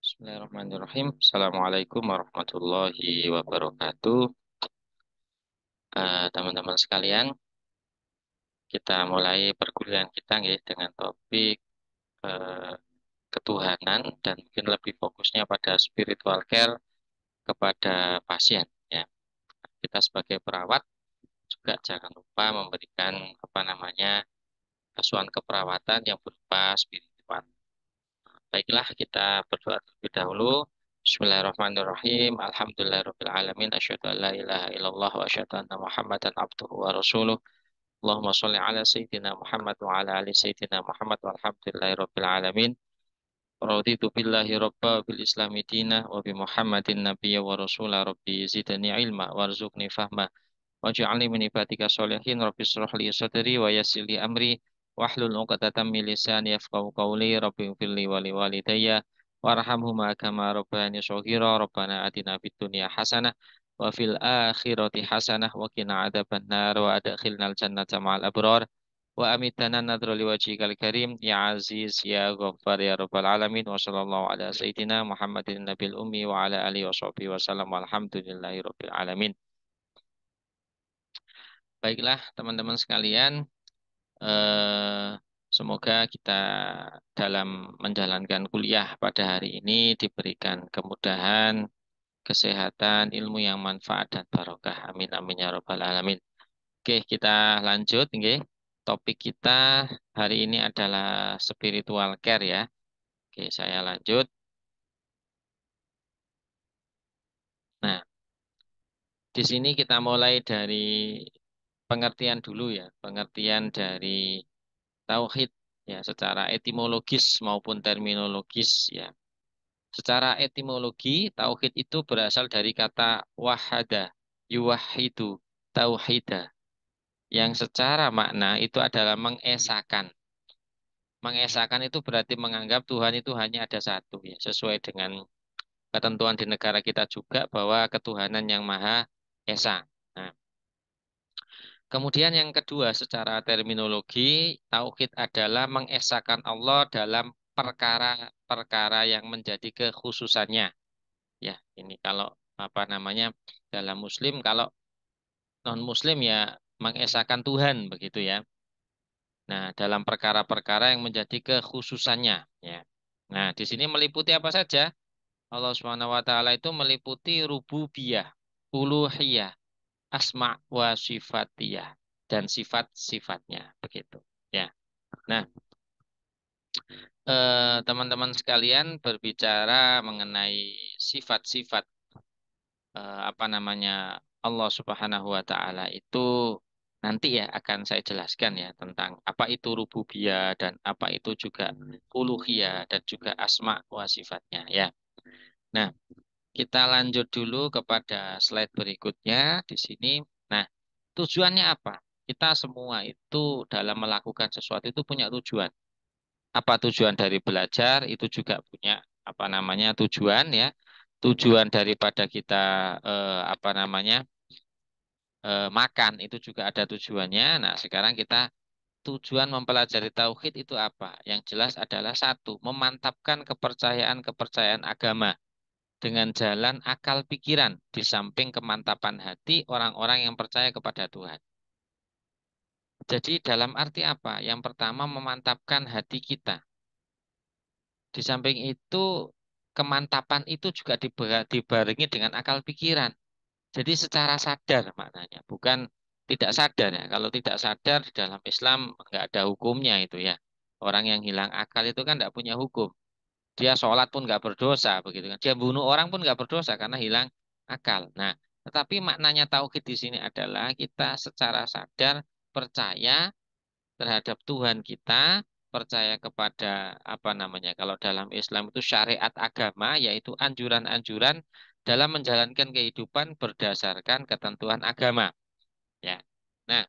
Bismillahirrahmanirrahim. Assalamualaikum warahmatullahi wabarakatuh. Teman-teman sekalian, kita mulai perkuliahan kita nggih, dengan topik eh, ketuhanan dan mungkin lebih fokusnya pada spiritual care kepada pasien. Ya, kita sebagai perawat juga jangan lupa memberikan asuhan keperawatan yang berupa spiritual. Baiklah, kita berdoa terlebih dahulu. Bismillahirrahmanirrahim. Alhamdulillahirabbil alamin. Asyhadu an la ilaha illallah wa asyhadu anna Muhammadan abduhu wa rasuluh. Allahumma shalli ala sayyidina Muhammad wa ala ali sayyidina Muhammad walhamdulillahirabbil alamin. Raditu billahi rabba bil islami dina wa bi Muhammadin nabiyya wa rasula rabbi zidni ilma warzuqni fahma waj'alni min ibadika sholihin rabbi shrah li sadri wa yassir li amri wahlul 'uqdatam min lisani yafqahu qawli rabbi ighfirli wa li walidayya warhamhuma kama rabbayani shaghira rabbana atina fid dunya hasanah wa fil akhirati hasanah wa qina adzabannar wa adkhilnal jannata ma'al abrar wa amitana nadra liwajhikal karim ya aziz ya ghaffar ya rabbal alamin wa sallallahu ala sayyidina Muhammadin nabil ummi wa ala alihi wa sahbihi wa sallam walhamdulillahi rabbil alamin. Baiklah teman-teman sekalian, eh, semoga kita dalam menjalankan kuliah pada hari ini diberikan kemudahan, kesehatan, ilmu yang manfaat dan barokah. Amin amin ya robbal alamin. Oke, kita lanjut. Oke. Topik kita hari ini adalah spiritual care ya. Oke, saya lanjut. Nah, di sini kita mulai dari pengertian dulu ya, pengertian dari tauhid ya secara etimologis maupun terminologis ya. Secara etimologi tauhid itu berasal dari kata wahada, yuwahidu, tauhida yang secara makna itu adalah mengesahkan. Mengesahkan itu berarti menganggap Tuhan itu hanya ada satu ya, sesuai dengan ketentuan di negara kita juga bahwa ketuhanan yang maha esa. Nah, kemudian yang kedua secara terminologi, tauhid adalah mengesahkan Allah dalam perkara-perkara yang menjadi kekhususannya. Ya, ini kalau dalam Muslim, kalau non-Muslim ya mengesahkan Tuhan begitu ya. Nah, dalam perkara-perkara yang menjadi kekhususannya. Ya. Nah, di sini meliputi apa saja? Allah Subhanahu wa taala itu meliputi rububiyah, uluhiyah, asma wa sifatiyah dan sifat-sifatnya begitu. Ya. Nah, teman-teman sekalian berbicara mengenai sifat-sifat Allah Subhanahu wa taala itu nanti ya akan saya jelaskan ya tentang apa itu rububiyah dan apa itu juga uluhiyah dan juga asma wa sifatnya ya. Nah, kita lanjut dulu kepada slide berikutnya di sini. Nah, tujuannya apa? Kita semua itu dalam melakukan sesuatu itu punya tujuan. Apa tujuan dari belajar? Itu juga punya tujuan ya. Tujuan daripada kita makan itu juga ada tujuannya. Nah, sekarang kita tujuan mempelajari tauhid itu apa? Yang jelas adalah satu, memantapkan kepercayaan-kepercayaan agama dengan jalan akal pikiran di samping kemantapan hati orang-orang yang percaya kepada Tuhan. Jadi dalam arti apa? Yang pertama memantapkan hati kita. Di samping itu kemantapan itu juga dibarengi dengan akal pikiran. Jadi secara sadar maknanya, bukan tidak sadar ya. Kalau tidak sadar di dalam Islam nggak ada hukumnya itu ya. Orang yang hilang akal itu kan nggak punya hukum. Dia sholat pun nggak berdosa begitu kan. Dia bunuh orang pun nggak berdosa karena hilang akal. Nah, tetapi maknanya tauhid di sini adalah kita secara sadar percaya terhadap Tuhan kita, percaya kepada kalau dalam Islam itu syariat agama yaitu anjuran-anjuran dalam menjalankan kehidupan berdasarkan ketentuan agama. Ya. Nah,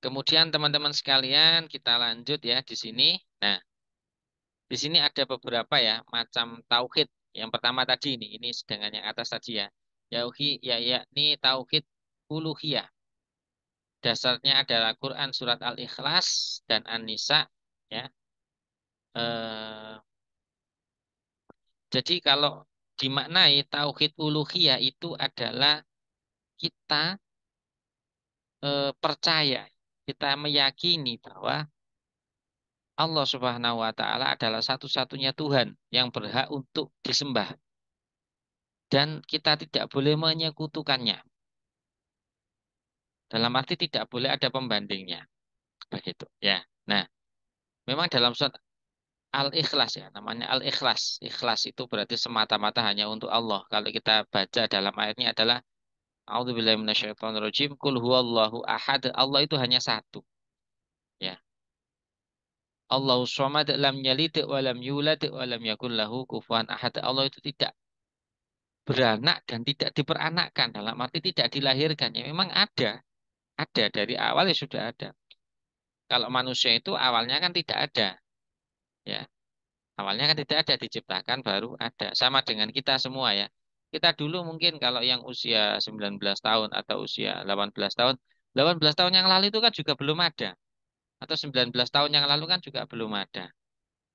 kemudian teman-teman sekalian kita lanjut ya di sini. Nah, di sini ada beberapa ya macam tauhid. Yang pertama tadi ini dengan yang atas tadi ya. Yakni tauhid uluhiyah. dasarnya adalah Quran surat Al-Ikhlas dan An-Nisa ya. Eh, jadi kalau dimaknai tauhid uluhiyah itu adalah kita percaya, kita meyakini bahwa Allah Subhanahu wa taala adalah satu-satunya Tuhan yang berhak untuk disembah dan kita tidak boleh menyekutukannya. Dalam arti tidak boleh ada pembandingnya, begitu ya. Nah, memang dalam surat Al-Ikhlas ya, namanya Al-Ikhlas. Ikhlas itu berarti semata-mata hanya untuk Allah. Kalau kita baca dalam ayatnya adalah A'udzubillahi minasyaitonirrajim, Qul huwallahu ahad. Allah itu hanya satu, ya. Allahu somad lam yalid wa lam yulad wa lam yakul lahu kufuwan ahad. Allah itu tidak beranak dan tidak diperanakkan, dalam arti tidak dilahirkan. Ya memang ada dari awal ya sudah ada. Kalau manusia itu awalnya kan tidak ada, ya. Awalnya kan tidak ada, diciptakan baru ada. Sama dengan kita semua ya. Kita dulu mungkin kalau yang usia 19 tahun atau usia 18 tahun, 18 tahun yang lalu itu kan juga belum ada. Atau 19 tahun yang lalu kan juga belum ada.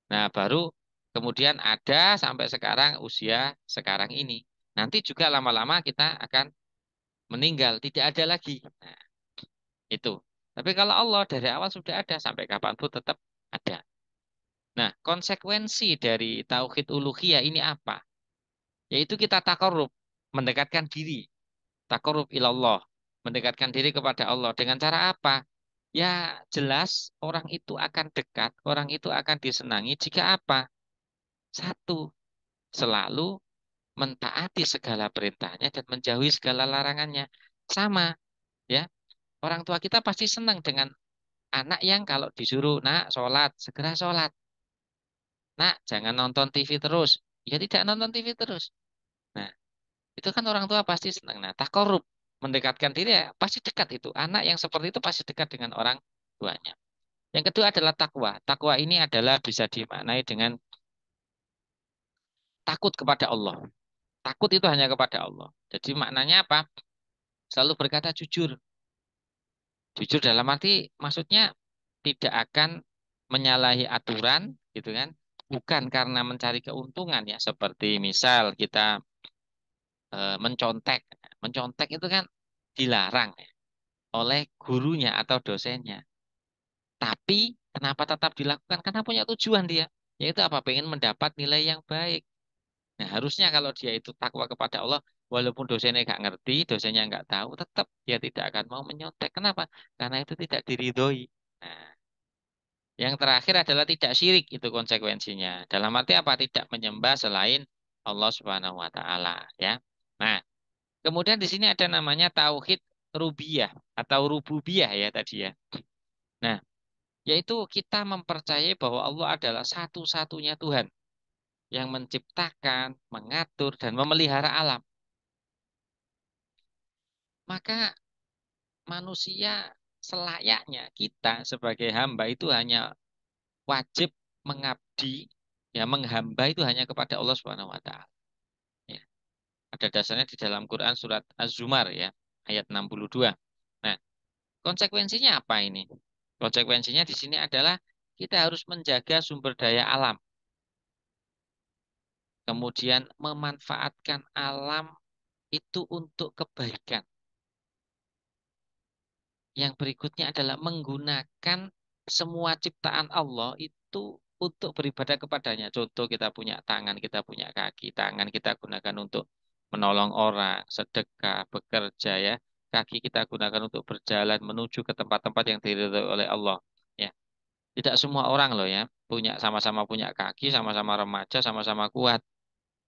Nah, baru kemudian ada sampai sekarang usia sekarang ini. Nanti juga lama-lama kita akan meninggal, tidak ada lagi. Nah, itu. Tapi kalau Allah dari awal sudah ada, sampai kapanpun tetap ada. Nah, konsekuensi dari tauhid uluhiyah ini apa? Yaitu kita takarrub, mendekatkan diri, takarrub ilallah, mendekatkan diri kepada Allah. Dengan cara apa? Ya, jelas orang itu akan dekat, orang itu akan disenangi jika apa? Satu, selalu mentaati segala perintahnya dan menjauhi segala larangannya. Sama, ya. Orang tua kita pasti senang dengan anak yang kalau disuruh, nak, sholat, segera sholat. Nak, jangan nonton TV terus. Ya tidak nonton TV terus. Nah, itu kan orang tua pasti senang. Nah, takorup, mendekatkan diri ya pasti dekat itu. Anak yang seperti itu pasti dekat dengan orang tuanya. Yang kedua adalah takwa. Takwa ini adalah bisa dimaknai dengan takut kepada Allah. Takut itu hanya kepada Allah. Jadi maknanya apa? Selalu berkata jujur. Jujur dalam arti maksudnya tidak akan menyalahi aturan, gitu kan? Bukan karena mencari keuntungan ya, seperti misal kita mencontek. Mencontek itu kan dilarang ya, oleh gurunya atau dosennya. Tapi kenapa tetap dilakukan? Karena punya tujuan dia, yaitu apa? Pengen mendapat nilai yang baik. Nah, harusnya kalau dia itu takwa kepada Allah, walaupun dosennya nggak ngerti, dosennya nggak tahu, tetap dia tidak akan mau menyontek. Kenapa? Karena itu tidak diridhoi. Nah, yang terakhir adalah tidak syirik, itu konsekuensinya. Dalam arti apa? Tidak menyembah selain Allah Subhanahu wa taala, ya. Nah, kemudian di sini ada namanya tauhid rububiyah atau rububiyah ya tadi ya. Nah, yaitu kita mempercayai bahwa Allah adalah satu-satunya Tuhan yang menciptakan, mengatur, dan memelihara alam. Maka manusia selayaknya kita sebagai hamba itu hanya wajib mengabdi, ya menghamba itu hanya kepada Allah Subhanahu wa taala. Ya, ada dasarnya di dalam Quran surat Az-Zumar ya, ayat 62. Nah, konsekuensinya apa ini? Konsekuensinya di sini adalah kita harus menjaga sumber daya alam, kemudian memanfaatkan alam itu untuk kebaikan. Yang berikutnya adalah menggunakan semua ciptaan Allah itu untuk beribadah kepadanya. Contoh kita punya tangan, kita punya kaki. Tangan kita gunakan untuk menolong orang, sedekah, bekerja ya. Kaki kita gunakan untuk berjalan menuju ke tempat-tempat yang diridhoi oleh Allah. Ya, tidak semua orang loh ya punya sama-sama punya kaki, sama-sama remaja, sama-sama kuat.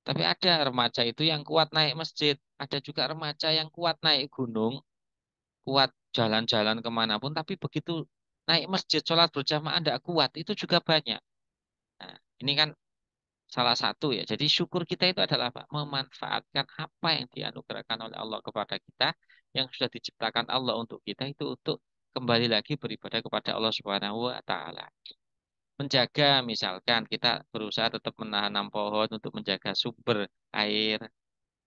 Tapi ada remaja itu yang kuat naik masjid, ada juga remaja yang kuat naik gunung, kuat jalan-jalan kemanapun, tapi begitu naik masjid sholat berjamaah tidak kuat, itu juga banyak. Nah, ini kan salah satu ya. Jadi syukur kita itu adalah apa? Memanfaatkan apa yang dianugerahkan oleh Allah kepada kita, yang sudah diciptakan Allah untuk kita itu untuk kembali lagi beribadah kepada Allah Subhanahu wa taala. Menjaga misalkan kita berusaha tetap menanam pohon untuk menjaga sumber air,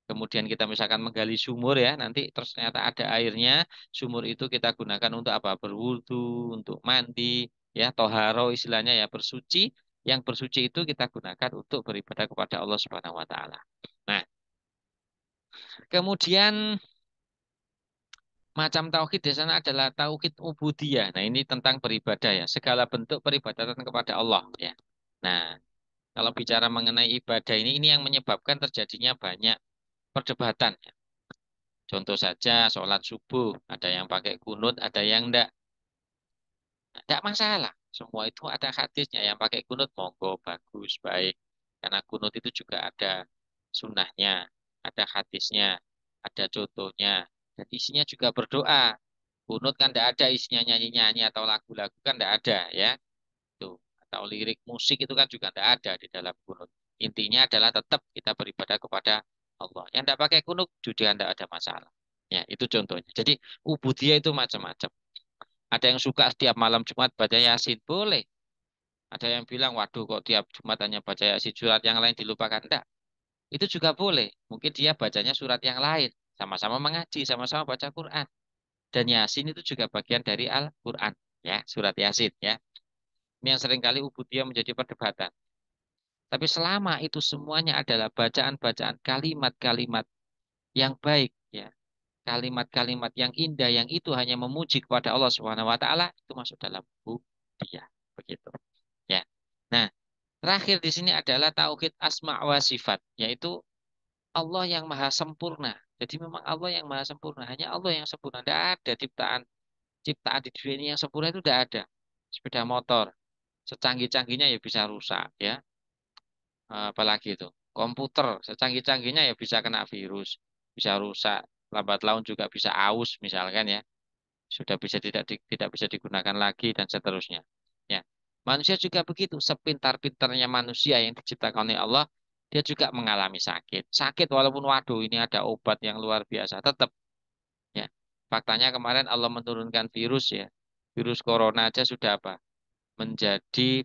Kemudian kita misalkan menggali sumur ya, nanti terus ternyata ada airnya, sumur itu kita gunakan untuk apa? Berwudu, untuk mandi, ya, toharo istilahnya ya, bersuci. Yang bersuci itu kita gunakan untuk beribadah kepada Allah Subhanahu wa taala. Nah, kemudian macam tauhid di sana adalah tauhid ubudiyah. Nah, ini tentang beribadah ya, segala bentuk peribadatan kepada Allah ya. Nah, kalau bicara mengenai ibadah ini yang menyebabkan terjadinya banyak perdebatan. Contoh saja sholat subuh, ada yang pakai kunut, ada yang enggak. Enggak masalah. Semua itu ada hadisnya. Yang pakai kunut, monggo, bagus, baik. Karena kunut itu juga ada sunnahnya, ada hadisnya, ada contohnya. Dan isinya juga berdoa. Kunut kan enggak ada isinya nyanyi-nyanyi atau lagu-lagu kan enggak ada ya. Tuh. Atau lirik musik itu kan juga enggak ada di dalam kunut. Intinya adalah tetap kita beribadah kepada Allah. Yang enggak pakai kunut juga enggak ada masalah. Ya, itu contohnya. Jadi ubudiyah itu macam-macam. Ada yang suka setiap malam Jumat baca Yasin, boleh. Ada yang bilang, waduh kok tiap Jumat hanya baca Yasin, surat yang lain dilupakan. Enggak, itu juga boleh. Mungkin dia bacanya surat yang lain. Sama-sama mengaji, sama-sama baca Quran. Dan Yasin itu juga bagian dari Al-Quran. Ya, surat Yasin. Ya. Ini yang seringkali ubudiyah menjadi perdebatan. Tapi selama itu semuanya adalah bacaan-bacaan kalimat-kalimat yang baik. Ya, kalimat-kalimat yang indah yang itu hanya memuji kepada Allah Subhanahu wa taala itu masuk dalam ubudiyah begitu ya. Nah, terakhir di sini adalah tauhid asma wa sifat, yaitu Allah yang maha sempurna. Jadi memang Allah yang maha sempurna, hanya Allah yang sempurna. Tidak ada ciptaan ciptaan di dunia ini yang sempurna itu tidak ada. Sepeda motor secanggih-canggihnya ya bisa rusak ya. Apalagi itu komputer secanggih-canggihnya ya bisa kena virus, bisa rusak, lambat laun juga bisa aus misalkan ya, sudah bisa tidak bisa digunakan lagi dan seterusnya. Ya, manusia juga begitu, sepintar-pintarnya manusia yang diciptakan oleh Allah, dia juga mengalami sakit. Sakit walaupun waduh ini ada obat yang luar biasa, tetap ya. Faktanya kemarin Allah menurunkan virus ya, virus corona aja sudah apa? Menjadi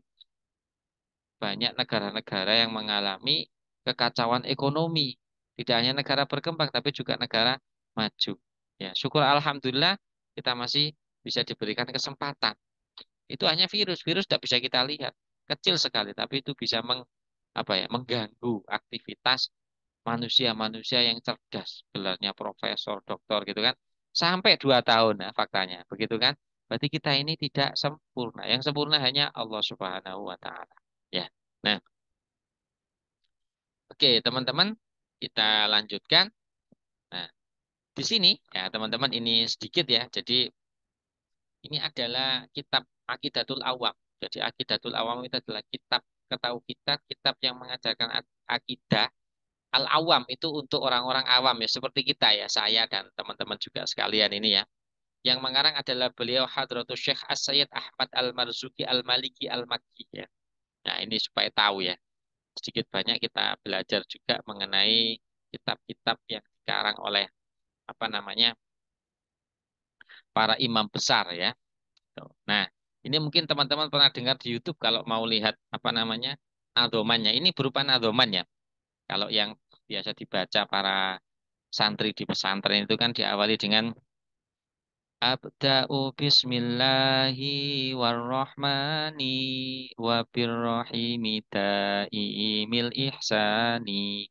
banyak negara-negara yang mengalami kekacauan ekonomi. Tidak hanya negara berkembang, tapi juga negara maju. Ya, syukur alhamdulillah kita masih bisa diberikan kesempatan. Itu hanya virus, virus tidak bisa kita lihat, kecil sekali, tapi itu bisa apa ya, mengganggu aktivitas manusia-manusia yang cerdas, gelarnya profesor, doktor gitu kan, sampai 2 tahun, nah, faktanya, begitu kan? Berarti kita ini tidak sempurna. Yang sempurna hanya Allah Subhanahu Wa Taala. Ya. Nah, oke, teman-teman, kita lanjutkan. Nah, di sini ya teman-teman ini sedikit ya. Jadi ini adalah kitab Aqidatul Awam. Jadi Aqidatul Awam itu adalah kitab ketahu kita, kitab yang mengajarkan akidah al-awam itu untuk orang-orang awam ya seperti kita ya, saya dan teman-teman juga sekalian ini ya. Yang mengarang adalah beliau Hadratus Syekh As-Sayyid Ahmad Al-Marzuki Al-Maliki Al-Makki ya. Nah, ini supaya tahu ya. Sedikit banyak kita belajar juga mengenai kitab-kitab yang dikarang oleh apa namanya para imam besar ya. Tuh. Nah, ini mungkin teman-teman pernah dengar di YouTube kalau mau lihat apa namanya nadomannya. Ini berupa nadoman ya. Kalau yang biasa dibaca para santri di pesantren itu kan diawali dengan Abda'u bismillahi warrahmani wabirrahimi ta'imil ihsani.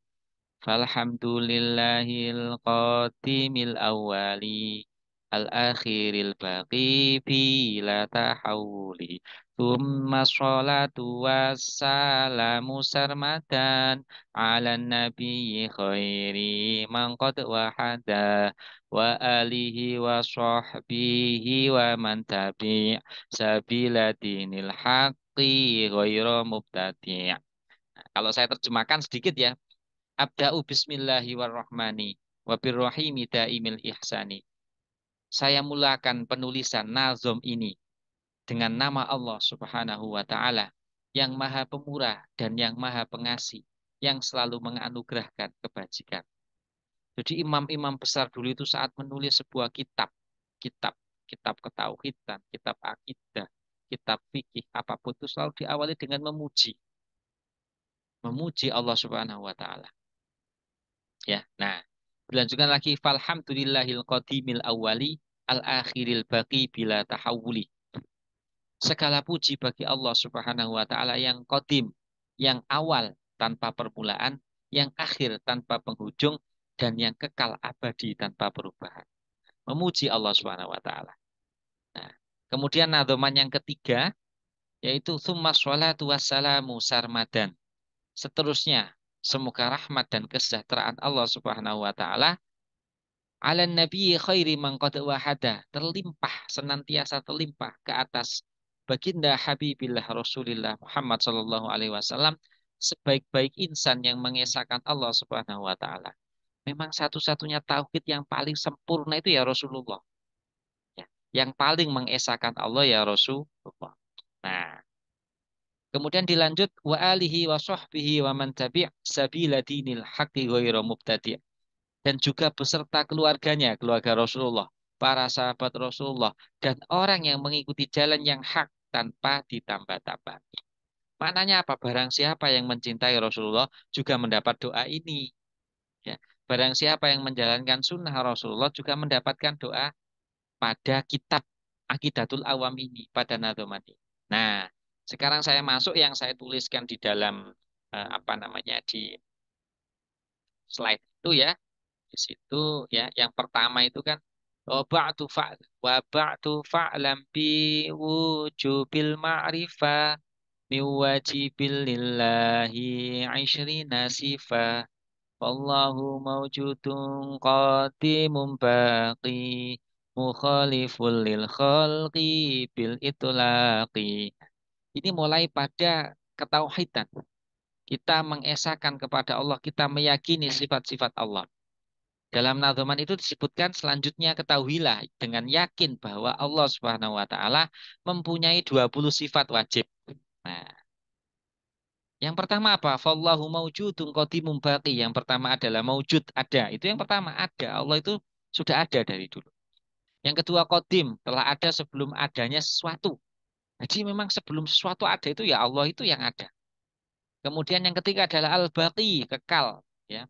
Falhamdulillahil qatimil awwali al-akhiril baqi bila tahawuli. Thumma sholatu wassalamu sarmadan ala nabiyyi khairi man qad wahada wa alihi wa sahbihi wa man tabi' sabila dinil haqqi ghairu mubtadi'. Kalau saya terjemahkan sedikit ya. Abda'u bismillahi warrahmani wabirrahimi daimil ihsani. Saya mulakan penulisan nazom ini dengan nama Allah Subhanahu wa taala yang Maha Pemurah dan yang Maha Pengasih, yang selalu menganugerahkan kebajikan. Jadi imam-imam besar dulu itu saat menulis sebuah kitab, kitab, kitab ketauhidan, kitab akidah, kitab fikih, apapun itu selalu diawali dengan memuji Allah Subhanahu wa taala. Ya. Nah, dilanjutkan lagi falhamdulillahil qadimil awwali al akhiril baqi bila tahawuli. Segala puji bagi Allah Subhanahu wa taala yang qadim, yang awal tanpa permulaan, yang akhir tanpa penghujung dan yang kekal abadi tanpa perubahan. Memuji Allah Subhanahu wa taala. Nah, kemudian nadhoman yang ketiga yaitu tsumma sholatu wassalamu sarmadan. Seterusnya, semoga rahmat dan kesejahteraan Allah Subhanahu wa taala ala nabi khairi man qad wahada, terlimpah senantiasa terlimpah ke atas baginda Habibillah Rasulillah Muhammad sallallahu alaihi wasallam sebaik-baik insan yang mengesahkan Allah Subhanahu wa taala. Memang satu-satunya tauhid yang paling sempurna itu ya Rasulullah. Ya, yang paling mengesahkan Allah ya Rasulullah. Nah, kemudian dilanjut wa alihi wa sahbihi wa man tabi' sabila dinil haqqi ghairu mubtadi'. Dan juga beserta keluarganya, keluarga Rasulullah, para sahabat Rasulullah, dan orang yang mengikuti jalan yang hak tanpa ditambah-tambah. Maknanya apa? Barang siapa yang mencintai Rasulullah juga mendapat doa ini. Ya. Barang siapa yang menjalankan sunnah Rasulullah juga mendapatkan doa pada kitab Aqidatul Awam ini, pada Nadhomat ini. Nah, sekarang saya masuk yang saya tuliskan di dalam apa namanya di slide itu ya. Di situ ya, yang pertama itu kan wa ba'du fa'lam bi wujubil ma'rifah mi wajibil lillahi 'ishrina sifa wallahu mawjudun qadimun baqi mukhaliful lil khalqi bil itlaqi. Ini mulai pada ketauhidan. Kita mengesahkan kepada Allah, kita meyakini sifat-sifat Allah. Dalam nadhaman itu disebutkan selanjutnya ketahuilah dengan yakin bahwa Allah Subhanahu wa taala mempunyai 20 sifat wajib. Nah, yang pertama apa? Fallahu maujudun qadimun baqi. Yang pertama adalah maujud, ada. Itu yang pertama, ada. Allah itu sudah ada dari dulu. Yang kedua qadim, telah ada sebelum adanya sesuatu. Jadi memang sebelum sesuatu ada itu ya Allah itu yang ada. Kemudian yang ketiga adalah al-baqi, kekal, ya.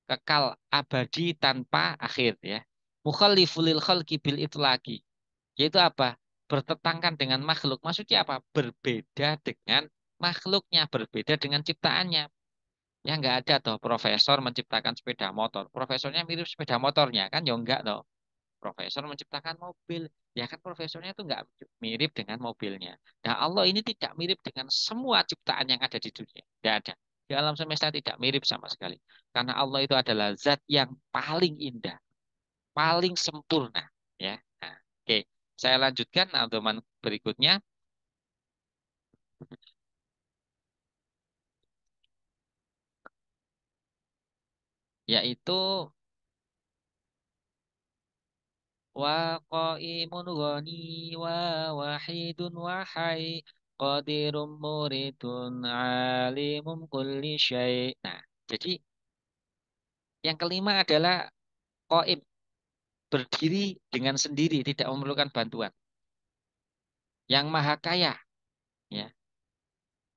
Kekal abadi tanpa akhir ya. Mukhallifulil khalqi bil itlaqi. Yaitu apa? Bertetangkan dengan makhluk. Maksudnya apa? Berbeda dengan makhluknya, berbeda dengan ciptaannya. Ya nggak ada toh profesor menciptakan sepeda motor. Profesornya mirip sepeda motornya kan? Ya enggak toh. Profesor menciptakan mobil. Ya kan profesornya itu nggak mirip dengan mobilnya. Nah Allah ini tidak mirip dengan semua ciptaan yang ada di dunia. Tidak ada. Di alam semesta tidak mirip sama sekali. Karena Allah itu adalah zat yang paling indah, paling sempurna. Ya. Nah, oke, saya lanjutkan adoman berikutnya, yaitu wa qaimun ghani wa wahidun wahai qadirun muridun alimum kulli syai. Nah, jadi yang kelima adalah qaim, berdiri dengan sendiri, tidak memerlukan bantuan. Yang maha kaya, ya.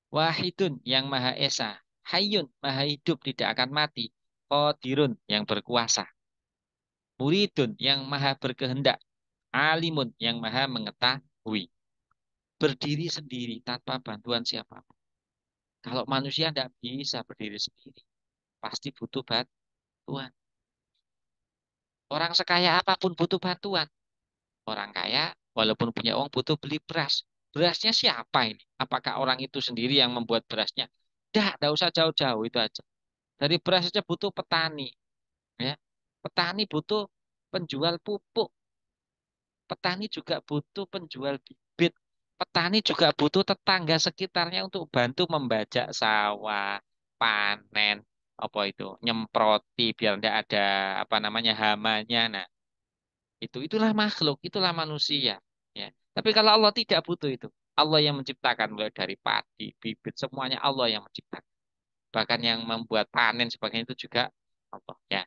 Wahidun, yang maha esa. Hayyun, maha hidup, tidak akan mati. Qadirun, yang berkuasa. Muridun, yang maha berkehendak. Alimun, yang maha mengetahui. Berdiri sendiri tanpa bantuan siapa. Kalau manusia tidak bisa berdiri sendiri, pasti butuh bantuan. Orang sekaya apapun butuh bantuan. Orang kaya, walaupun punya uang, butuh beli beras. Berasnya siapa ini? Apakah orang itu sendiri yang membuat berasnya? Tidak usah jauh-jauh itu aja. Dari beras saja butuh petani, ya. Petani butuh penjual pupuk. Petani juga butuh penjual bibit. Petani juga butuh tetangga sekitarnya untuk bantu membajak sawah, panen, apa itu, nyemproti biar tidak ada apa namanya hamanya. Nah, itulah makhluk, itulah manusia. Ya. Tapi kalau Allah tidak butuh itu. Allah yang menciptakan mulai dari padi, bibit, semuanya Allah yang menciptakan. Bahkan yang membuat panen sebagainya itu juga Allah. Ya,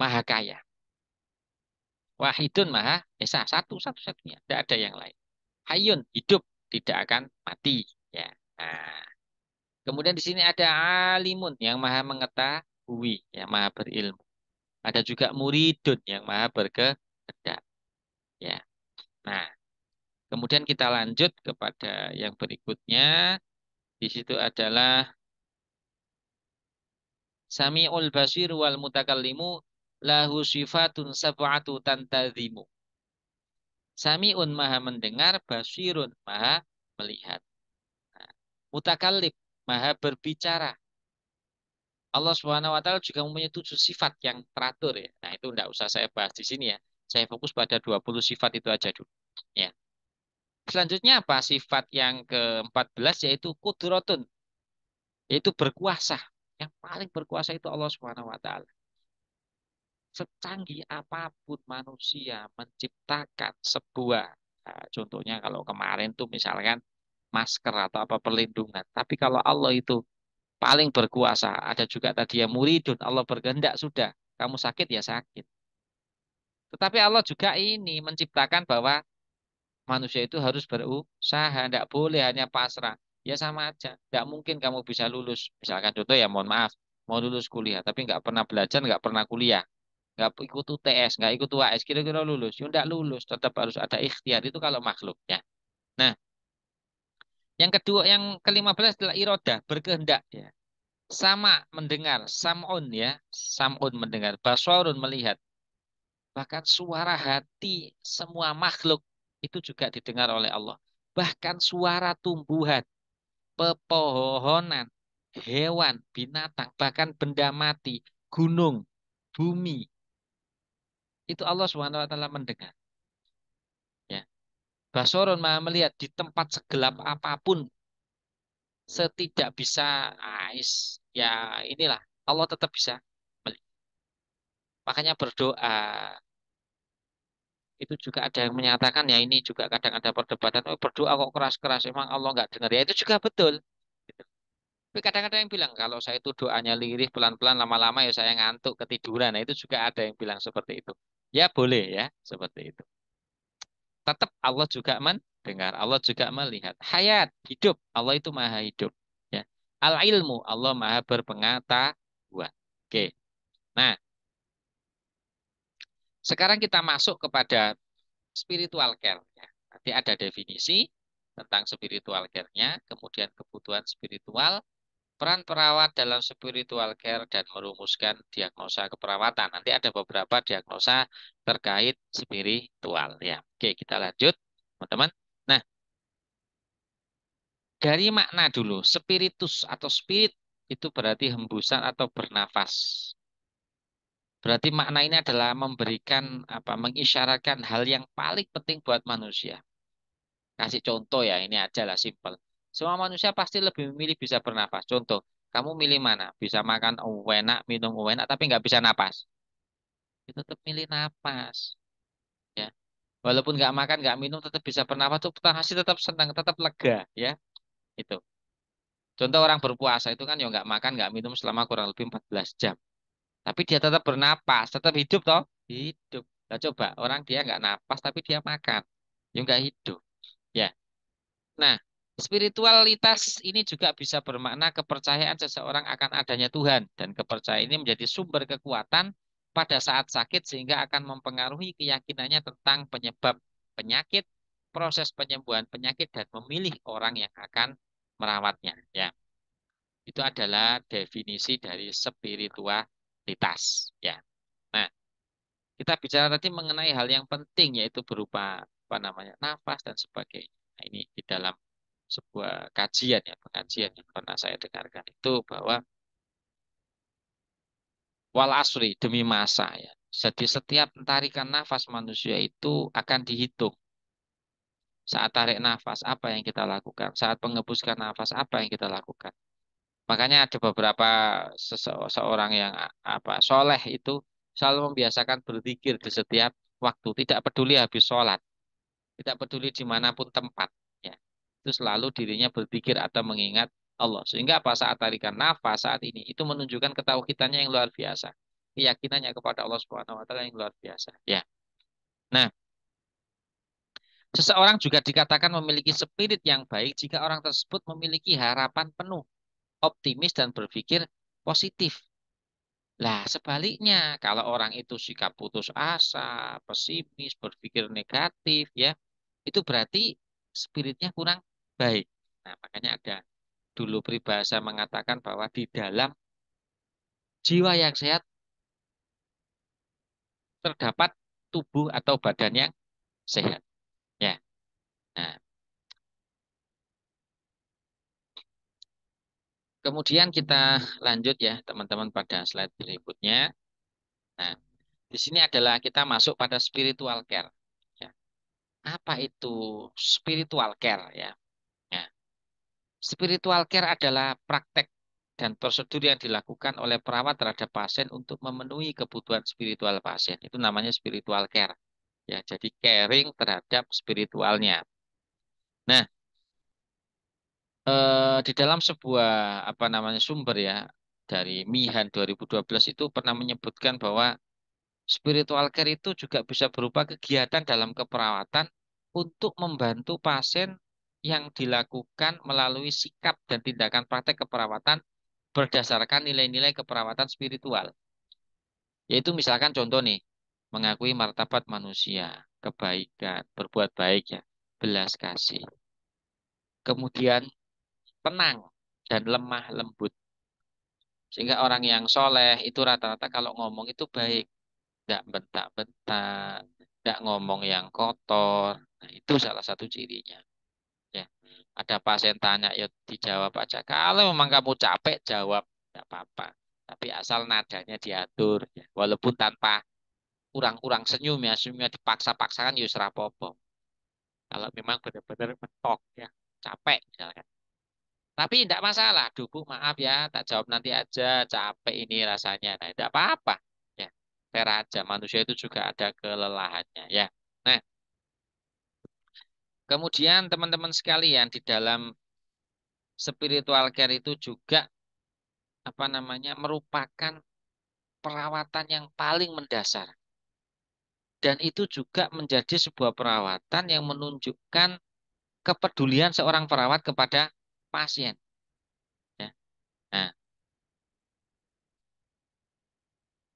maha kaya. Wahidun maha esa, satu-satunya, tidak ada yang lain. Hayun, hidup, tidak akan mati. Ya. Nah, kemudian di sini ada alimun yang maha mengetahui. mengetahui, ya, maha berilmu. Ada juga muridun yang maha berkehendak. Ya. Nah, kemudian kita lanjut kepada yang berikutnya. Di situ adalah Sami'ul basir wal mutakallimu lahu sifatun sab'atu tantazimu. Sami'un maha mendengar, basirun maha melihat. Nah, mutakallim maha berbicara. Allah Subhanahu wa taala juga mempunyai 7 sifat yang teratur ya. Nah, itu enggak usah saya bahas di sini ya. Saya fokus pada 20 sifat itu aja dulu. Ya. Selanjutnya apa? Sifat yang ke-14 yaitu kudrotun, yaitu berkuasa. Yang paling berkuasa itu Allah Subhanahu wa taala. Secanggih apapun manusia menciptakan sebuah, contohnya kalau kemarin tuh misalkan masker atau apa perlindungan. Tapi kalau Allah itu paling berkuasa, ada juga tadi yang muridun, Allah berkehendak sudah, kamu sakit ya sakit. Tetapi Allah juga ini menciptakan bahwa manusia itu harus berusaha, tidak boleh hanya pasrah. Ya sama aja, tidak mungkin kamu bisa lulus. Misalkan contoh ya, mohon maaf, mau lulus kuliah, tapi nggak pernah belajar, nggak pernah kuliah, nggak ikut UTS, nggak ikut UAS, kira-kira lulus. Ya nggak lulus, tetap harus ada ikhtiar itu kalau makhluk ya. Nah, yang kedua, yang ke-15 adalah irodah, berkehendak ya. Sama mendengar, sam'un ya, sam'un mendengar, basarun melihat. Bahkan suara hati semua makhluk itu juga didengar oleh Allah. Bahkan suara tumbuhan, pepohonan, hewan, binatang, bahkan benda mati, gunung, bumi, itu Allah Subhanahu wa taala mendengar. Ya. Basarun maha melihat di tempat segelap apapun, setidak bisa ya inilah Allah tetap bisa melihat. Makanya berdoa itu juga ada yang menyatakan ya ini juga kadang ada perdebatan, oh berdoa kok keras-keras emang Allah nggak dengar ya itu juga betul. Gitu. Tapi kadang-kadang yang bilang kalau saya itu doanya lirih pelan-pelan lama-lama ya saya ngantuk ketiduran. Nah, itu juga ada yang bilang seperti itu. Ya boleh ya seperti itu. Tetap Allah juga mendengar, Allah juga melihat. Hayat, hidup, Allah itu maha hidup. Ya. Al ilmu, Allah maha berpengetahuan. Oke. Nah, sekarang kita masuk kepada spiritual care. Ya. Nanti ada definisi tentang spiritual care-nya, kemudian kebutuhan spiritual, peran perawat dalam spiritual care, dan merumuskan diagnosa keperawatan. Nanti ada beberapa diagnosa terkait spiritual. Ya, oke kita lanjut, teman-teman. Nah, dari makna dulu, spiritus atau spirit itu berarti hembusan atau bernafas. Berarti makna ini adalah memberikan apa, mengisyaratkan hal yang paling penting buat manusia. Kasih contoh ya, ini aja lah simpel. Semua manusia pasti lebih memilih bisa bernafas. Contoh, kamu milih mana? Bisa makan enak, minum enak, tapi nggak bisa napas. Ya, tetap milih napas. Ya, walaupun nggak makan, nggak minum, tetap bisa bernafas. Tuh pasti tetap senang, tetap lega. Ya, itu. Contoh orang berpuasa itu kan ya nggak makan, nggak minum selama kurang lebih 14 jam. Tapi dia tetap bernapas, tetap hidup toh? Hidup. Nah, coba orang dia nggak napas, tapi dia makan. Ya nggak hidup. Ya. Nah, spiritualitas ini juga bisa bermakna kepercayaan seseorang akan adanya Tuhan, dan kepercayaan ini menjadi sumber kekuatan pada saat sakit sehingga akan mempengaruhi keyakinannya tentang penyebab penyakit, proses penyembuhan penyakit, dan memilih orang yang akan merawatnya. Ya, itu adalah definisi dari spiritualitas. Ya. Nah, kita bicara tadi mengenai hal yang penting yaitu berupa apa namanya nafas dan sebagainya. Nah, ini di dalam sebuah kajian ya, pengajian yang pernah saya dengarkan itu bahwa wal asri demi masa ya. Jadi setiap tarikan nafas manusia itu akan dihitung. Saat tarik nafas apa yang kita lakukan, saat menghembuskan nafas apa yang kita lakukan. Makanya ada beberapa seseorang yang apa soleh itu selalu membiasakan berzikir di setiap waktu, tidak peduli habis sholat, tidak peduli dimanapun tempat. Ya. Itu selalu dirinya berpikir atau mengingat Allah. Sehingga apa saat tarikan nafas saat ini itu menunjukkan ketauhidannya yang luar biasa. Keyakinannya kepada Allah Subhanahu wa taala yang luar biasa. Ya. Nah, seseorang juga dikatakan memiliki spirit yang baik jika orang tersebut memiliki harapan penuh, optimis dan berpikir positif. Lah, sebaliknya, kalau orang itu sikap putus asa, pesimis, berpikir negatif, ya, itu berarti spiritnya kurang baik. Nah, makanya ada dulu peribahasa mengatakan bahwa di dalam jiwa yang sehat terdapat tubuh atau badan yang sehat. Ya. Nah, kemudian kita lanjut ya, teman-teman pada slide berikutnya. Nah, di sini adalah kita masuk pada spiritual care. Ya. Apa itu spiritual care ya? Ya. Spiritual care adalah praktek dan prosedur yang dilakukan oleh perawat terhadap pasien untuk memenuhi kebutuhan spiritual pasien. Itu namanya spiritual care. Ya, jadi caring terhadap spiritualnya. Nah, di dalam sebuah apa namanya sumber ya dari Mihan 2012 itu pernah menyebutkan bahwa spiritual care itu juga bisa berupa kegiatan dalam keperawatan untuk membantu pasien yang dilakukan melalui sikap dan tindakan praktek keperawatan berdasarkan nilai-nilai keperawatan spiritual. Yaitu misalkan contoh nih, mengakui martabat manusia, kebaikan, berbuat baik ya, belas kasih. Kemudian tenang dan lemah lembut. Sehingga orang yang soleh itu rata-rata kalau ngomong itu baik. Tidak bentak-bentak, tidak ngomong yang kotor. Nah, itu salah satu cirinya. Ya. Ada pasien tanya, ya dijawab aja. Kalau memang kamu capek, jawab. Tidak apa-apa. Tapi asal nadanya diatur. Ya. Walaupun tanpa kurang-kurang senyum ya. Senyumnya dipaksa-paksakan, ya serapopo. Kalau memang benar-benar mentok ya. Capek misalkan. Tapi tidak masalah. Duh, Bu, maaf ya. Tak jawab nanti aja. Capek ini rasanya. Nah, tidak apa-apa. Ya, fair aja. Manusia itu juga ada kelelahannya. Ya. Nah, kemudian teman-teman sekalian di dalam spiritual care itu juga apa namanya merupakan perawatan yang paling mendasar. Dan itu juga menjadi sebuah perawatan yang menunjukkan kepedulian seorang perawat kepada pasien. Ya. Nah,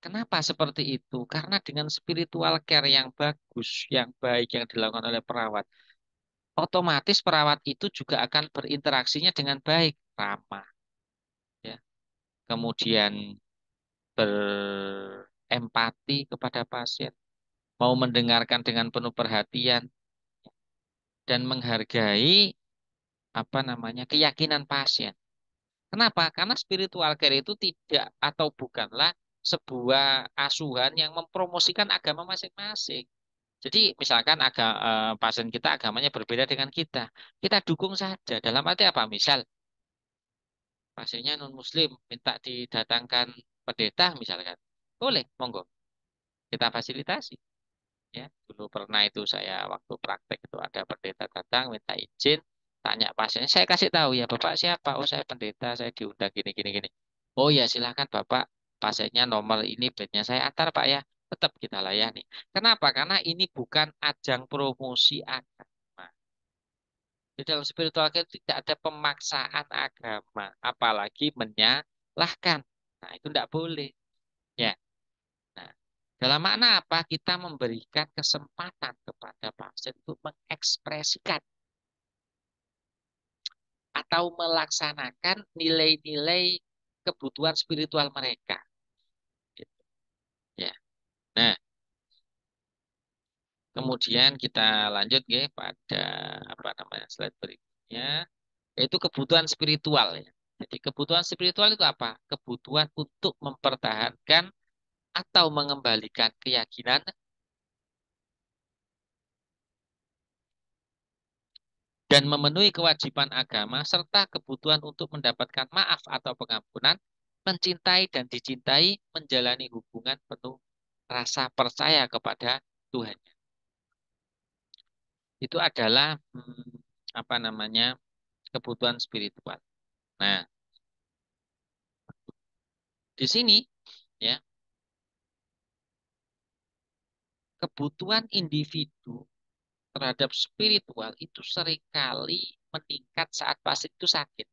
kenapa seperti itu? Karena dengan spiritual care yang bagus, yang baik yang dilakukan oleh perawat, otomatis perawat itu juga akan berinteraksinya dengan baik, ramah, ya. Kemudian berempati kepada pasien, mau mendengarkan dengan penuh perhatian dan menghargai apa namanya keyakinan pasien. Kenapa? Karena spiritual care itu tidak atau bukanlah sebuah asuhan yang mempromosikan agama masing-masing. Jadi misalkan pasien kita agamanya berbeda dengan kita dukung saja. Dalam arti apa? Misal pasiennya non-Muslim minta didatangkan pendeta misalkan, boleh, monggo kita fasilitasi. Ya, dulu pernah itu saya waktu praktek itu ada pendeta datang minta izin, tanya pasiennya, saya kasih tahu ya Bapak siapa? Oh saya pendeta, saya diundang gini gini gini. Oh ya silakan Bapak, pasiennya nomor ini bednya saya antar Pak ya. Tetap kita layani. Kenapa? Karena ini bukan ajang promosi agama. Di dalam spiritual care tidak ada pemaksaan agama, apalagi menyalahkan. Nah, itu tidak boleh. Ya. Nah, dalam makna apa? Kita memberikan kesempatan kepada pasien untuk mengekspresikan atau melaksanakan nilai-nilai kebutuhan spiritual mereka. Gitu. Ya. Nah, kemudian kita lanjut ya pada apa namanya slide berikutnya, yaitu kebutuhan spiritual ya. Jadi kebutuhan spiritual itu apa? Kebutuhan untuk mempertahankan atau mengembalikan keyakinan dan memenuhi kewajiban agama serta kebutuhan untuk mendapatkan maaf atau pengampunan, mencintai dan dicintai, menjalani hubungan penuh rasa percaya kepada Tuhan. Itu adalah apa namanya kebutuhan spiritual. Nah, di sini ya kebutuhan individu terhadap spiritual itu seringkali meningkat saat pasien itu sakit.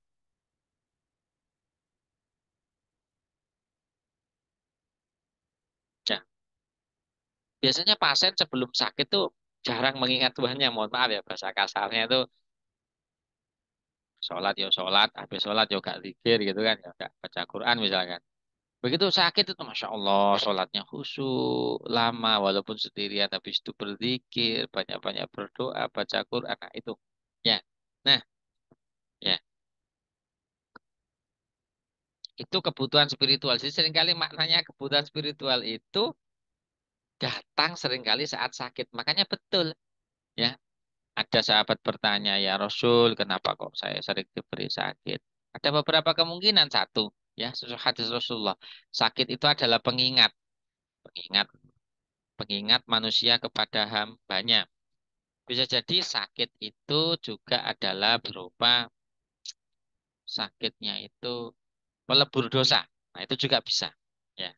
Biasanya pasien sebelum sakit tuh jarang mengingat Tuhannya. Mohon maaf ya bahasa kasarnya itu sholat, habis sholat ya gak zikir gitu kan, ya gak baca Quran misalkan. Begitu sakit itu Masya Allah, sholatnya khusyuk, lama walaupun sendirian, habis itu berzikir, banyak-banyak berdoa, baca Quran, nah itu. Ya, nah ya, itu kebutuhan spiritual. Jadi seringkali maknanya kebutuhan spiritual itu datang seringkali saat sakit. Makanya betul, ya. Ada sahabat bertanya, ya Rasul, kenapa kok saya sering diberi sakit? Ada beberapa kemungkinan. Satu, ya, sesuai hadis Rasulullah. Sakit itu adalah pengingat, pengingat, pengingat manusia kepada hambanya. Bisa jadi sakit itu juga adalah berupa sakitnya itu pelebur dosa. Nah, itu juga bisa. Ya,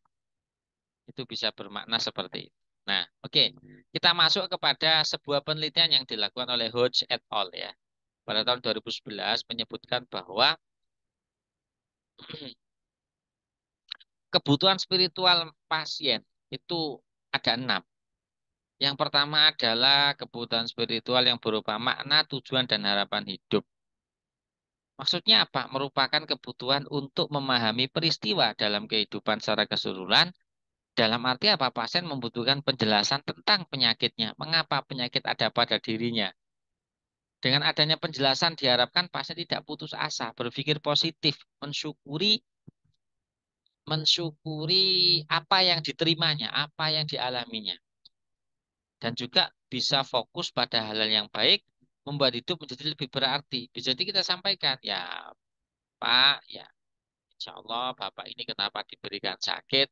itu bisa bermakna seperti itu. Nah, oke. Kita masuk kepada sebuah penelitian yang dilakukan oleh Hodge et al. Ya. Pada tahun 2011 menyebutkan bahwa kebutuhan spiritual pasien itu ada 6. Yang pertama adalah kebutuhan spiritual yang berupa makna, tujuan, dan harapan hidup. Maksudnya apa? Merupakan kebutuhan untuk memahami peristiwa dalam kehidupan secara keseluruhan. Dalam arti apa? Pasien membutuhkan penjelasan tentang penyakitnya. Mengapa penyakit ada pada dirinya? Dengan adanya penjelasan diharapkan pasien tidak putus asa, berpikir positif, mensyukuri apa yang diterimanya, apa yang dialaminya. Dan juga bisa fokus pada hal-hal yang baik, membuat hidup menjadi lebih berarti. Bisa jadi kita sampaikan, ya Pak, ya insya Allah Bapak ini kenapa diberikan sakit.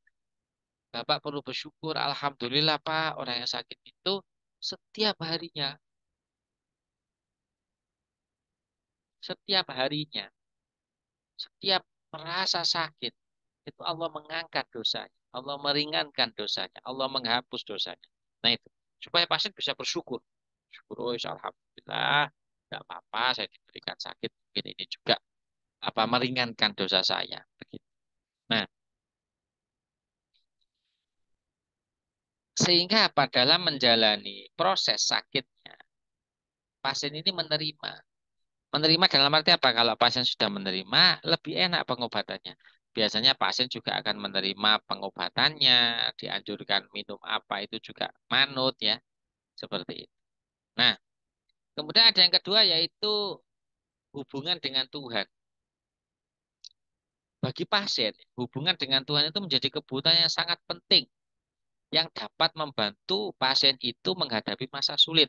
Bapak perlu bersyukur, Alhamdulillah Pak, orang yang sakit itu setiap harinya, setiap harinya, setiap merasa sakit, itu Allah mengangkat dosanya, Allah meringankan dosanya, Allah menghapus dosanya. Nah itu, supaya pasien bisa bersyukur. Syukur, oh insya Alhamdulillah, tidak apa-apa, saya diberikan sakit, mungkin ini juga apa meringankan dosa saya. Begitu. Nah, sehingga apa dalam menjalani proses sakitnya, pasien ini menerima. Menerima dalam arti apa? Kalau pasien sudah menerima, lebih enak pengobatannya. Biasanya pasien juga akan menerima pengobatannya, dianjurkan minum apa itu juga manut ya, seperti itu. Nah, kemudian ada yang kedua yaitu hubungan dengan Tuhan. Bagi pasien, hubungan dengan Tuhan itu menjadi kebutuhan yang sangat penting yang dapat membantu pasien itu menghadapi masa sulit,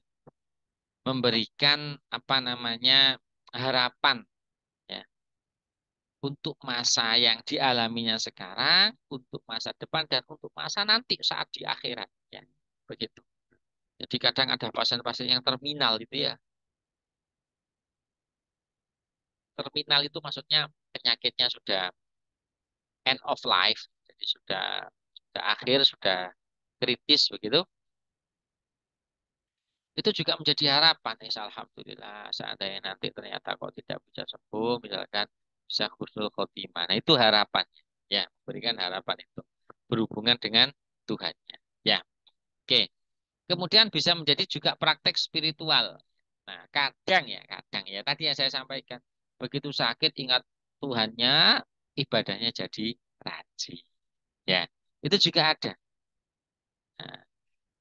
memberikan apa namanya harapan ya untuk masa yang dialaminya sekarang, untuk masa depan dan untuk masa nanti saat di akhirat ya. Begitu. Jadi kadang ada pasien-pasien yang terminal gitu ya. Terminal itu maksudnya penyakitnya sudah end of life, jadi sudah akhir, sudah kritis begitu. Itu juga menjadi harapan. Alhamdulillah, seandainya nanti ternyata kok tidak bisa sembuh, misalkan bisa husnul khotimah. Nah, itu harapannya. Ya, berikan harapan itu. Berhubungan dengan Tuhannya. Ya, oke. Kemudian bisa menjadi juga praktek spiritual. Nah, kadang ya. Tadi yang saya sampaikan. Begitu sakit, ingat Tuhannya, ibadahnya jadi rajin. Ya, itu juga ada. Nah,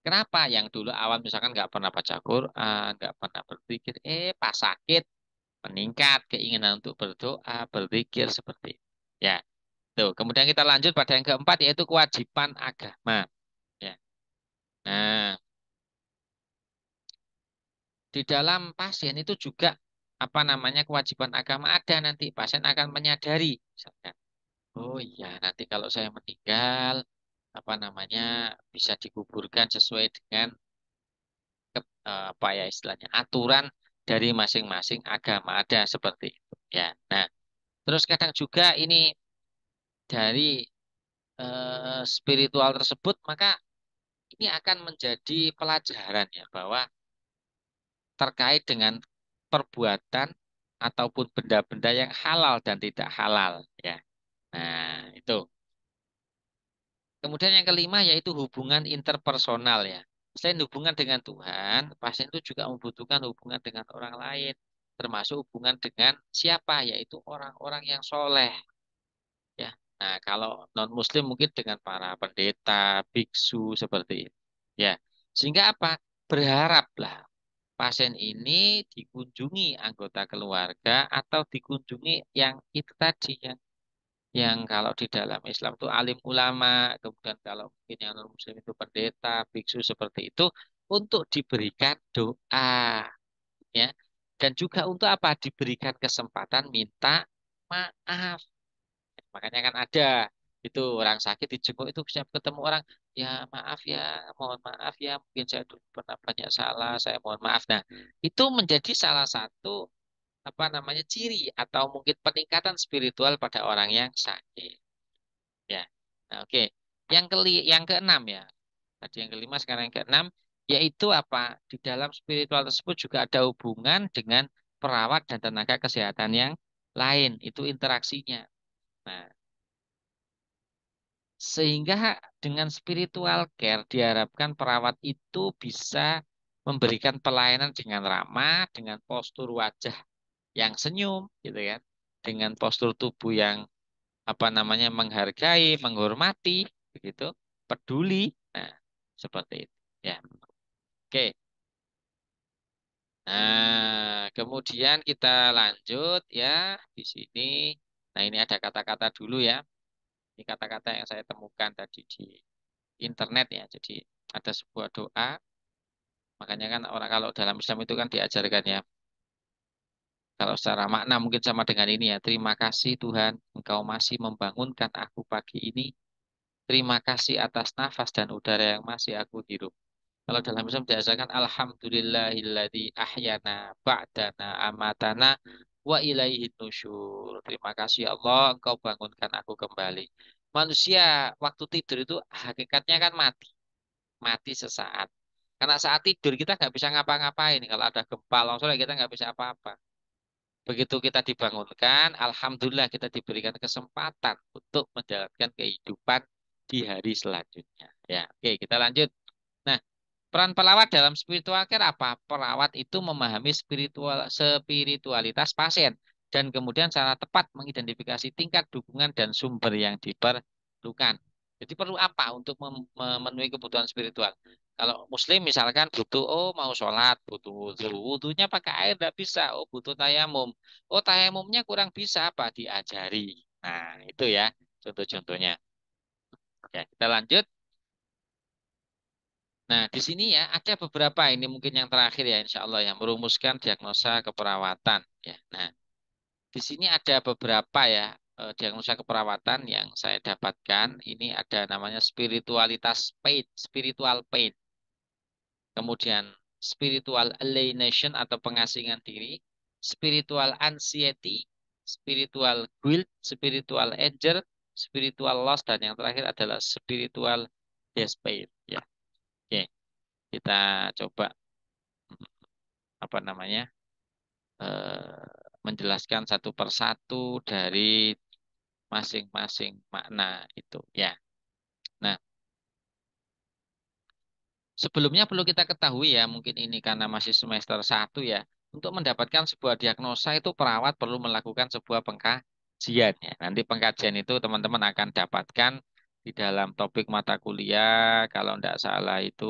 kenapa yang dulu awal misalkan nggak pernah baca Quran, nggak pernah berpikir, pas sakit meningkat keinginan untuk berdoa, berzikir seperti itu. Ya, tuh. Kemudian kita lanjut pada yang keempat yaitu kewajiban agama. Ya. Nah, di dalam pasien itu juga apa namanya kewajiban agama ada nanti pasien akan menyadari, misalkan, oh iya nanti kalau saya meninggal apa namanya bisa dikuburkan sesuai dengan apa ya istilahnya aturan dari masing-masing agama ada seperti itu ya. Nah, terus kadang juga ini dari spiritual tersebut maka ini akan menjadi pelajaran ya bahwa terkait dengan perbuatan ataupun benda-benda yang halal dan tidak halal ya. Nah, itu. Kemudian yang kelima yaitu hubungan interpersonal ya. Selain hubungan dengan Tuhan, pasien itu juga membutuhkan hubungan dengan orang lain, termasuk hubungan dengan siapa, yaitu orang-orang yang soleh ya. Nah, kalau non-Muslim mungkin dengan para pendeta, biksu seperti itu. Ya, sehingga apa? Berharaplah pasien ini dikunjungi anggota keluarga atau dikunjungi yang itu tadi yang kalau di dalam Islam itu alim ulama, kemudian kalau mungkin yang non Muslim itu pendeta, biksu seperti itu untuk diberikan doa ya. Dan juga untuk apa? Diberikan kesempatan minta maaf. Makanya kan ada itu orang sakit dijenguk itu bisa ketemu orang ya maaf ya mohon maaf ya mungkin saya dulu pernah banyak salah saya mohon maaf. Nah itu menjadi salah satu apa namanya ciri atau mungkin peningkatan spiritual pada orang yang sakit ya. Nah, oke. Yang keenam ya. Tadi yang kelima, sekarang yang keenam, yaitu apa? Di dalam spiritual tersebut juga ada hubungan dengan perawat dan tenaga kesehatan yang lain. Itu interaksinya. Nah, sehingga dengan spiritual care diharapkan perawat itu bisa memberikan pelayanan dengan ramah, dengan postur wajah yang senyum, gitu kan, dengan postur tubuh yang apa namanya menghargai, menghormati, begitu, peduli. Nah, seperti itu. Ya, oke. Nah, kemudian kita lanjut ya di sini. Nah, ini ada kata-kata dulu ya. Ini kata-kata yang saya temukan tadi di internet ya. Jadi ada sebuah doa. Makanya kan orang kalau dalam Islam itu kan diajarkan ya. Kalau secara makna mungkin sama dengan ini ya. Terima kasih Tuhan, Engkau masih membangunkan aku pagi ini. Terima kasih atas nafas dan udara yang masih aku hirup. Kalau dalam Islam diajarkan Alhamdulillahilladzi ahyana ba'dana amatana wa ilaihin nusyur. Terima kasih ya Allah, Engkau bangunkan aku kembali. Manusia waktu tidur itu hakikatnya kan mati, mati sesaat. Karena saat tidur kita nggak bisa ngapa-ngapain. Kalau ada gempa longsor ya kita nggak bisa apa-apa. Begitu kita dibangunkan, alhamdulillah kita diberikan kesempatan untuk menjalankan kehidupan di hari selanjutnya. Ya, oke kita lanjut. Nah, peran pelawat dalam spiritual care apa? Pelawat itu memahami spiritualitas pasien dan kemudian secara tepat mengidentifikasi tingkat dukungan dan sumber yang diperlukan. Jadi perlu apa untuk memenuhi kebutuhan spiritual? Kalau Muslim misalkan butuh, oh mau sholat, butuh wudhu. Wudhunya pakai air tidak bisa, oh butuh tayamum. Oh tayamumnya kurang bisa apa? Diajari. Nah itu ya contoh-contohnya. Ya, kita lanjut. Nah, di sini ya ada beberapa ini mungkin yang terakhir ya insya Allah yang merumuskan diagnosa keperawatan ya. Nah, di sini ada beberapa ya diagnosa keperawatan yang saya dapatkan. Ini ada namanya spiritualitas pain, spiritual pain. Kemudian spiritual alienation atau pengasingan diri, spiritual anxiety, spiritual guilt, spiritual anger, spiritual loss dan yang terakhir adalah spiritual despair ya. Oke, kita coba apa namanya menjelaskan satu persatu dari masing-masing makna itu ya. Nah, sebelumnya perlu kita ketahui ya, mungkin ini karena masih semester 1 ya, untuk mendapatkan sebuah diagnosa itu perawat perlu melakukan sebuah pengkajian ya. Nanti pengkajian itu teman-teman akan dapatkan di dalam topik mata kuliah, kalau tidak salah itu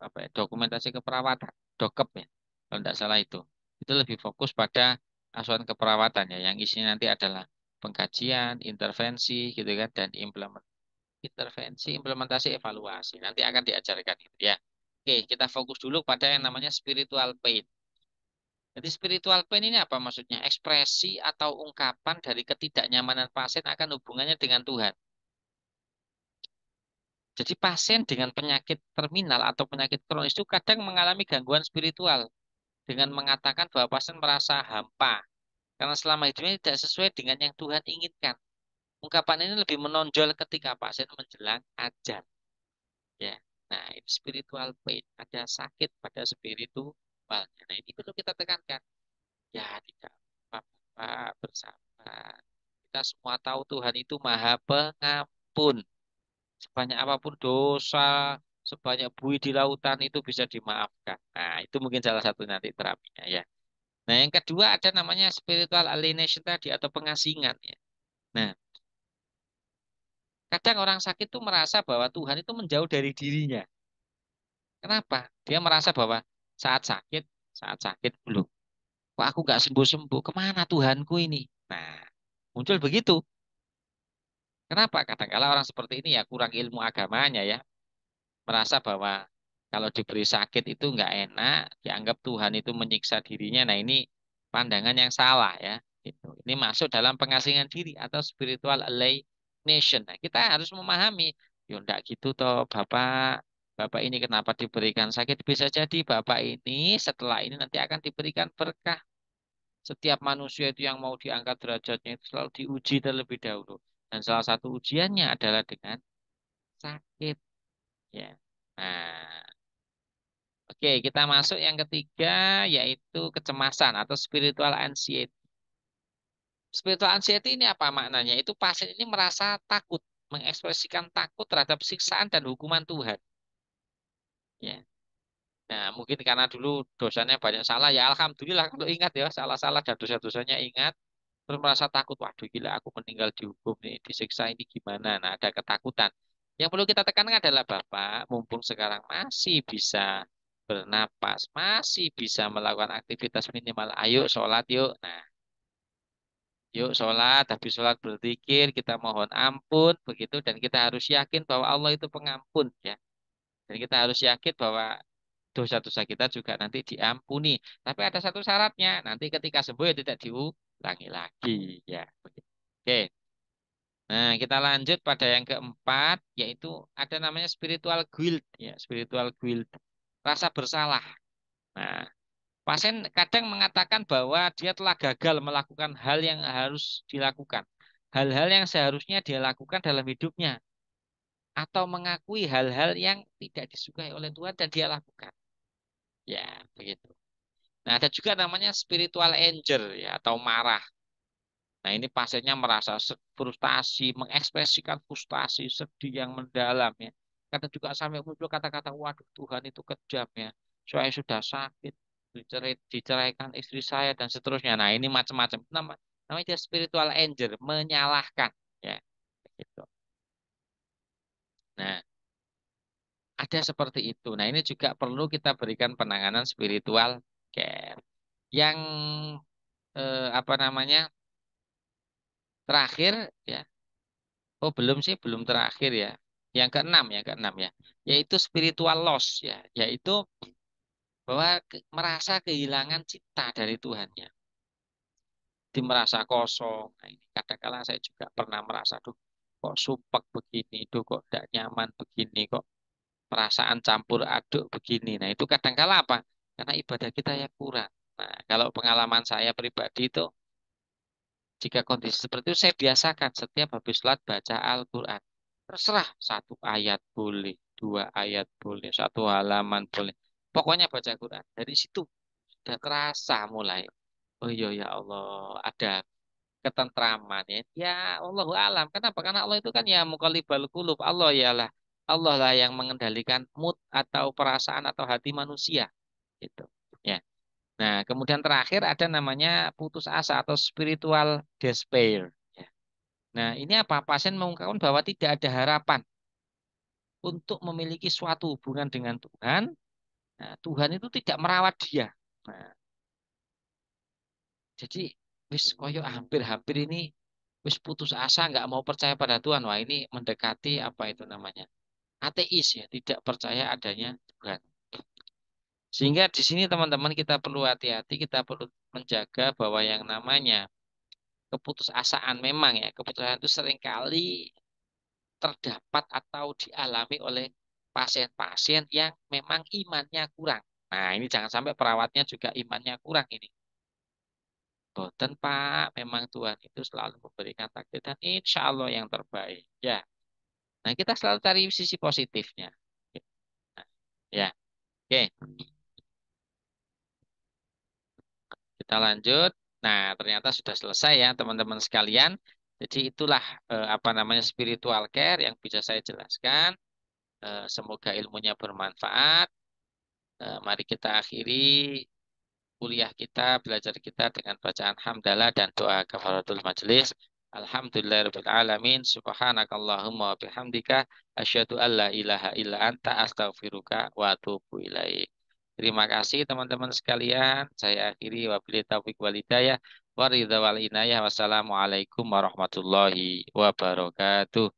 apa ya, dokumentasi keperawatan, dokep ya, kalau tidak salah itu. Itu lebih fokus pada asuhan keperawatan ya, yang isinya nanti adalah pengkajian, intervensi gitu kan, dan intervensi, implementasi, evaluasi. Nanti akan diajarkan itu ya. Oke, kita fokus dulu pada yang namanya spiritual pain. Jadi spiritual pain ini apa maksudnya? Ekspresi atau ungkapan dari ketidaknyamanan pasien akan hubungannya dengan Tuhan. Jadi pasien dengan penyakit terminal atau penyakit kronis itu kadang mengalami gangguan spiritual dengan mengatakan bahwa pasien merasa hampa karena selama hidupnya tidak sesuai dengan yang Tuhan inginkan. Ungkapan ini lebih menonjol ketika pasien menjelang ajal. Ya. Nah, ini spiritual pain, ada sakit pada spiritualnya. Nah, ini perlu kita tekankan. Ya, tidak apa-apa, bersabar. Kita semua tahu Tuhan itu Maha Pengampun. Sebanyak apapun dosa, sebanyak buih di lautan itu bisa dimaafkan. Nah, itu mungkin salah satu nanti terapinya ya. Nah, yang kedua ada namanya spiritual alienation tadi atau pengasingan ya. Nah, kadang orang sakit tuh merasa bahwa Tuhan itu menjauh dari dirinya. Kenapa? Dia merasa bahwa saat sakit, saat sakit belum. Kok aku nggak sembuh-sembuh? Kemana Tuhanku ini? Nah, muncul begitu. Kenapa? Kadang-kala orang seperti ini ya kurang ilmu agamanya ya. Merasa bahwa kalau diberi sakit itu nggak enak, dianggap Tuhan itu menyiksa dirinya. Nah, ini pandangan yang salah ya. Gitu. Ini masuk dalam pengasingan diri atau spiritual alienation. Nah, kita harus memahami, yo enggak gitu toh, Bapak. Bapak ini kenapa diberikan sakit? Bisa jadi Bapak ini setelah ini nanti akan diberikan berkah. Setiap manusia itu yang mau diangkat derajatnya itu selalu diuji terlebih dahulu. Dan salah satu ujiannya adalah dengan sakit. Ya. Nah, oke, kita masuk yang ketiga yaitu kecemasan atau spiritual anxiety. Spiritual anxiety ini apa maknanya? Itu pasien ini merasa takut, mengekspresikan takut terhadap siksaan dan hukuman Tuhan. Ya. Nah, mungkin karena dulu dosanya banyak salah, ya alhamdulillah kalau ingat ya salah-salah dan dosa-dosanya ingat, terus merasa takut, waduh gila aku meninggal dihukum nih, disiksa ini gimana? Nah, ada ketakutan. Yang perlu kita tekankan adalah Bapak, mumpung sekarang masih bisa bernapas, masih bisa melakukan aktivitas minimal, ayo sholat yuk. Nah, yuk sholat, habis sholat berzikir, kita mohon ampun, begitu, dan kita harus yakin bahwa Allah itu pengampun, ya. Dan kita harus yakin bahwa dosa-dosa kita juga nanti diampuni. Tapi ada satu syaratnya, nanti ketika sembuh ya tidak diulangi lagi, ya. Begitu. Oke. Nah, kita lanjut pada yang keempat, yaitu ada namanya spiritual guilt, ya, spiritual guilt, rasa bersalah. Nah, pasien kadang mengatakan bahwa dia telah gagal melakukan hal yang harus dilakukan, hal-hal yang seharusnya dia lakukan dalam hidupnya, atau mengakui hal-hal yang tidak disukai oleh Tuhan dan dia lakukan. Ya, begitu. Nah, ada juga namanya spiritual anger, ya, atau marah. Nah, ini pasiennya merasa frustasi, mengekspresikan frustasi, sedih yang mendalam ya. Kadang juga sampai muncul kata-kata, waduh Tuhan itu kejam ya. Saya sudah sakit, diceraikan istri saya dan seterusnya. Nah, ini macam-macam. Namanya dia spiritual anger, menyalahkan ya. Gitu. Nah, ada seperti itu. Nah, ini juga perlu kita berikan penanganan spiritual care. Yang apa namanya? Terakhir ya. Oh, belum sih, belum terakhir ya. Yang keenam ya, yaitu spiritual loss ya, yaitu bahwa merasa kehilangan cinta dari Tuhannya. Dia merasa kosong. Nah, ini kadang-kala saya juga pernah merasa, duh, kok sumpek begini, duh, kok tidak nyaman begini, kok perasaan campur aduk begini. Nah, itu kadang-kala apa? Karena ibadah kita yang kurang. Nah, kalau pengalaman saya pribadi itu, jika kondisi seperti itu saya biasakan setiap habis sholat baca Al-Quran. Terserah satu ayat boleh, dua ayat boleh, satu halaman boleh. Pokoknya baca Quran. Dari situ sudah terasa mulai. Oh iya ya Allah, ada ketentraman ya. Ya Allahu alam. Kenapa? Karena Allah itu kan ya muqallibal qulub. Allah lah yang mengendalikan mood atau perasaan atau hati manusia. Gitu. Ya. Nah, kemudian terakhir ada namanya putus asa atau spiritual despair. Ya. Nah, ini apa? Pasien mengungkapkan bahwa tidak ada harapan untuk memiliki suatu hubungan dengan Tuhan. Nah, Tuhan itu tidak merawat dia. Nah, jadi wis koyo hampir-hampir ini wis putus asa, nggak mau percaya pada Tuhan. Wah, ini mendekati apa itu namanya? Ateis ya, tidak percaya adanya Tuhan. Sehingga di sini teman-teman kita perlu hati-hati, kita perlu menjaga bahwa yang namanya keputusasaan memang ya, keputusasaan itu seringkali terdapat atau dialami oleh pasien-pasien yang memang imannya kurang. Nah, ini jangan sampai perawatnya juga imannya kurang ini. Boten, Pak, memang Tuhan itu selalu memberikan takdir dan insya Allah yang terbaik. Ya, nah kita selalu cari sisi positifnya. Nah, ya, oke, kita lanjut. Nah, ternyata sudah selesai ya teman-teman sekalian. Jadi itulah apa namanya spiritual care yang bisa saya jelaskan. Semoga ilmunya bermanfaat. Mari kita akhiri kuliah kita, belajar kita dengan bacaan hamdalah dan doa kafaratul majelis. Alhamdulillahirabbil alamin. Subhanakallahumma wa bihamdika asyhadu an la ilaha illa anta astaghfiruka wa atubu ilaik. Terima kasih teman-teman sekalian. Saya akhiri wabillahi taufiq wal hidayah. Waridha wal inayah. Wassalamualaikum warahmatullahi wabarakatuh.